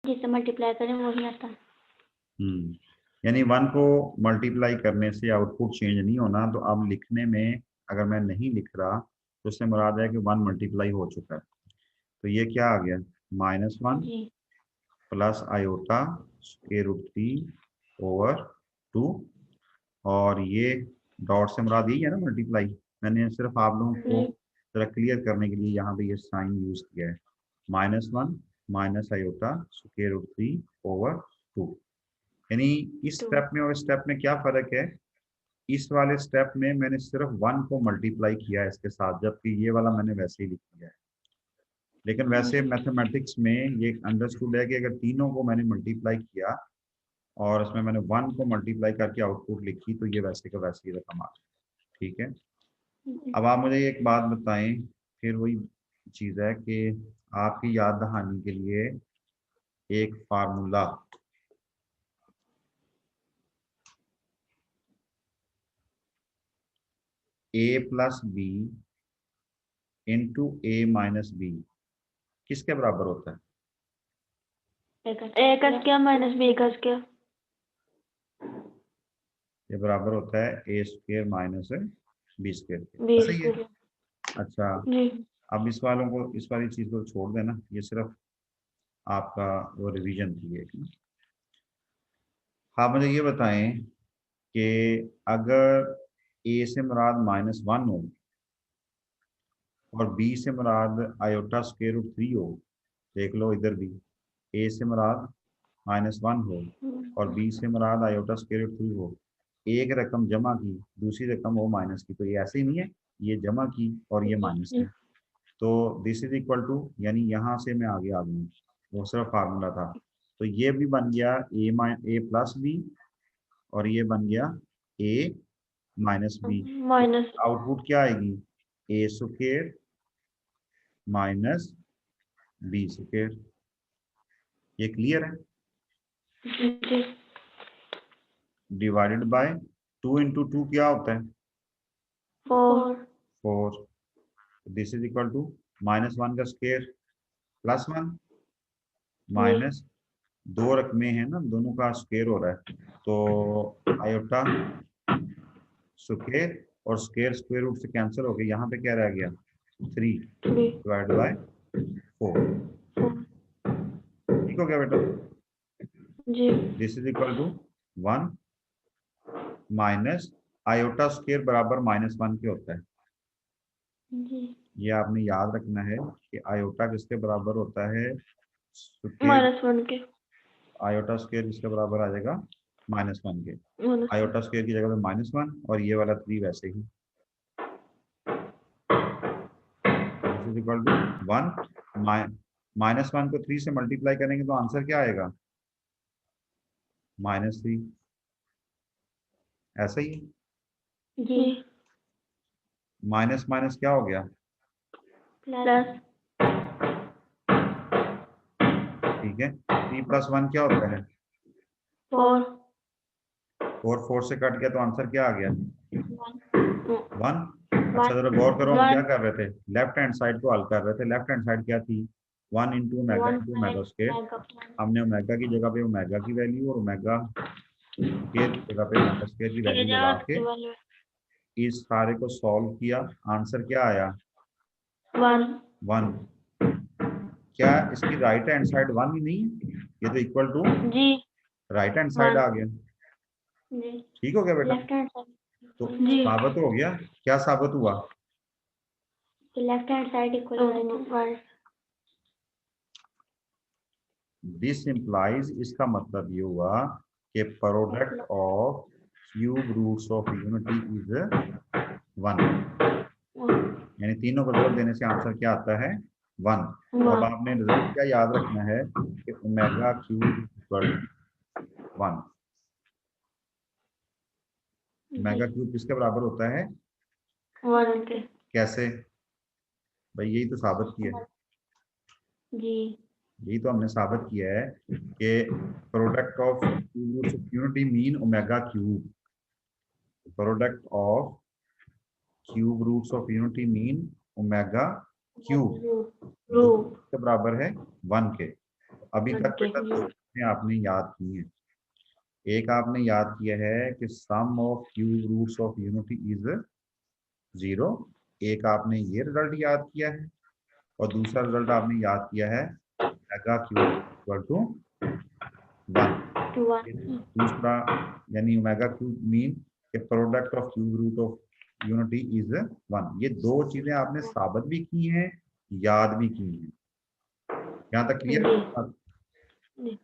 जिससे मल्टीप्लाई करें वही आता है। यानी 1 को मल्टीप्लाई करने से आउटपुट चेंज नहीं होना, तो अब लिखने में अगर मैं नहीं लिख रहा तो उससे मुराद है कि 1 मल्टीप्लाई हो चुका है। तो ये क्या आ गया, -1 जी प्लस आयोटा √3/2, और ये डॉट से मुराद यही है ना मल्टीप्लाई। मैंने सिर्फ आप लोगों को जरा क्लियर करने के लिए यहाँ पे ये साइन यूज किया है, -1 माइनस आयोटा √3/2। यानी इस 2 स्टेप में और इस स्टेप में क्या फर्क है, इस वाले स्टेप में मैंने सिर्फ 1 को मल्टीप्लाई किया है इसके साथ, जबकि ये वाला मैंने वैसे ही लिख दिया है। लेकिन वैसे मैथमेटिक्स में ये अंडरस्टूड है कि अगर तीनों को मैंने मल्टीप्लाई किया और इसमें मैंने 1 को मल्टीप्लाई करके आउटपुट लिखी, तो ये वैसे का वैसे ही रकम आ गई। ठीक है, अब आप मुझे एक बात बताएं, फिर वही चीज़ है कि आपकी याद दहानी के लिए एक फार्मूला, a+b इंटू a-b किसके बराबर होता है? ए का स्क्वायर माइनस बी का स्क्वायर। ये बराबर होता है a² माइनस b² के, बी ऐसा ही है। स्क्वायर अच्छा, जी। अब इस वाली चीज़ को छोड़ देना, ये सिर्फ आपका वो रिवीजन थी एक ना। हाँ, मुझे ये बताएं कि अगर a से मुराद -1 हो और b से मुराद आयोटा √3 हो, देख लो इधर भी a से मुराद -1 हो और b से मुराद आयोटा √3 हो, एक रकम जमा की दूसरी रकम वो माइनस की, तो ये ऐसे ही नहीं है, ये जमा की और ये माइनस की, तो दिस इज इक्वल टू, यानी यहाँ से मैं आगे आ गई, वो सिर्फ फार्मूला था। तो ये भी बन गया a+b और ये बन गया a-b। माइनस आउटपुट क्या आएगी, a² माइनस b²। ये क्लियर है? जी डिवाइडेड बाय 2 इंटू 2 क्या होता है, 4 4। दिस इज इक्वल टू -1 का स्क्वायर +1 माइनस, दो रकमें हैं ना, दोनों का स्क्वायर हो रहा है, तो आयोटा स्क्वायर और स्क्वायर स्क्वायर रूट से कैंसिल हो गया, यहाँ पे क्या रह गया 3 डिवाइड बाय 4। ठीक हो गया बेटा? जी this is equal to 1 minus iota square बराबर -1 के होता है। जी ये आपने याद रखना है कि आयोटा किसके बराबर होता है, स्क्वायर। -1 के आयोटा स्क्वायर किसके बराबर आ जाएगा, -1 के। -1 आयोटा स्क्वायर की जगह पे -1 और ये वाला 3 वैसे ही। दिस इज इक्वल टू 1 -1 को 3 से मल्टीप्लाई करेंगे तो आंसर क्या आएगा, -3। ऐसा ही जी माइनस माइनस क्या हो गया, प्लस ठीक है। 3+1 क्या होता है, 4 और 4 से कट गया तो आंसर क्या आ गया, 1। अच्छा, 1 जरा गौर करो, हम क्या 1 कर रहे थे, लेफ्ट हैंड साइड को हल कर रहे थे। लेफ्ट हैंड साइड क्या थी, 1 into omega 1 into omega square. हमने ओमेगा की जगह पे ओमेगा की वैल्यू और ओमेगा स्क्वायर की जगह पे ओमेगा स्क्वायर की वैल्यू लगा के इस सारे को सॉल्व किया, आंसर क्या आया, 1 1। क्या इसकी राइट हैंड साइड 1 ही नहीं है, ये तो इक्वल टू जी राइट हैंड साइड 1 आ गया। जी ठीक हो गया बेटा? लेफ्ट हैंड साइड तो जी साबित हो गया, क्या साबित हुआ, left hand side equal this implies, इसका मतलब ये हुआ कि product of cube roots of unity is 1, यानी तीनों को ज़रब देने से आंसर क्या आता है, 1। अब आपने रिजल्ट क्या याद रखना है कि omega cube equal 1। Omega cube किसके बराबर होता है, 1 के कैसे, भाई यही तो साबित किया है, जी यही तो हमने साबित किया है कि product of cube roots of unity mean omega cube, product of cube roots of unity mean omega cube, जो रूट के बराबर है 1 के। अभी तक ओके बेटा दो चीजें आपने याद की हैं। एक आपने याद किया है कि sum of cube roots of unity is 0। एक आपने ये रिजल्ट याद किया है और दूसरा रिजल्ट आपने याद किया है मेगा क्यूब इक्वल टू 1। 1 दूसरा यानी ओमेगा क्यूब मीन के product of cube root of unity is 1। ये दो चीजें आपने साबित भी की हैं, याद भी की हैं। यहाँ तक क्लियर? जी